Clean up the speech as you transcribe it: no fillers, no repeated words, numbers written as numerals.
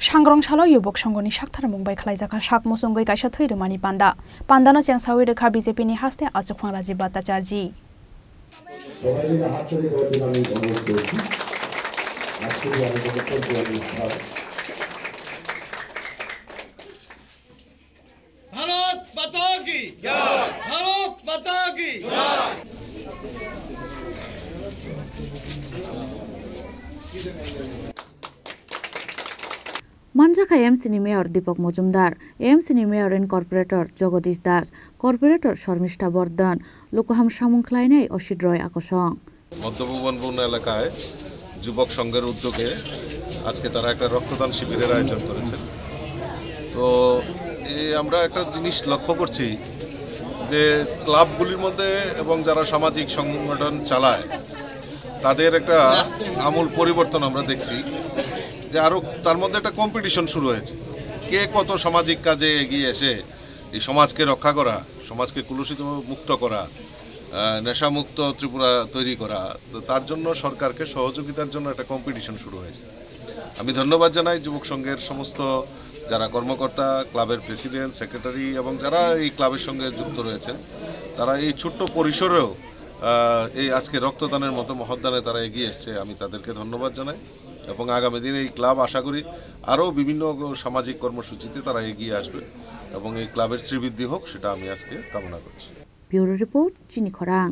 सांग्रंसालो युवक संघनि साक्थार मुंबाइ खलाइजाखा साक मुसुंगै काइसा थैरमानि पान्डानो चेंसावि रेखा बीजेपीनि हास्ते आचुखफां राजीव भट्टाचार्य भारत माता की जय भारत माता की जय मानजाखा एमसीनि मेयर दीपक मजुमदार एमसीनि mayor and corporator Jagdish Das corporator Sharmistha Bardhan लोकहाम सामुंखलायनाय असित रय आकर्षण মধ্যভুবনপূর্ণ এলাকায় যুবক সংঘের উদ্যোগে আজকে তারা একটা রক্তদান শিবিরের আয়োজন করেছে। তো আমরা একটা জিনিস লক্ষ্য করছি যে ক্লাবগুলির মধ্যে এবং যারা সামাজিক সংগঠন চালায় তাদের একটা আমূল পরিবর্তন আমরা দেখছি যে আরও তার মধ্যে একটা কম্পিটিশন শুরু হয়েছে, কে কত সামাজিক কাজে এগিয়ে এসে এই সমাজকে রক্ষা করা, সমাজকে কুলুষিত মুক্ত করা, নেশামুক্ত ত্রিপুরা তৈরি করা। তো তার জন্য সরকারকে সহযোগিতার জন্য একটা কম্পিটিশন শুরু হয়েছে। আমি ধন্যবাদ জানাই যুবক সংঘের সমস্ত যারা কর্মকর্তা, ক্লাবের প্রেসিডেন্ট, সেক্রেটারি এবং যারা এই ক্লাবের সঙ্গে যুক্ত রয়েছেন, তারা এই ছোট্ট পরিসরেও এই আজকে রক্তদানের মতো মহৎদানে তারা এগিয়ে এসছে। আমি তাদেরকে ধন্যবাদ জানাই এবং আগামী দিনে এই ক্লাব আশা করি আরও বিভিন্ন সামাজিক কর্মসূচিতে তারা এগিয়ে আসবে এবং এই ক্লাবের শ্রীবৃদ্ধি হোক, সেটা আমি আজকে কামনা করছি। ব্যুরো রিপোর্ট, চিনি খরাং।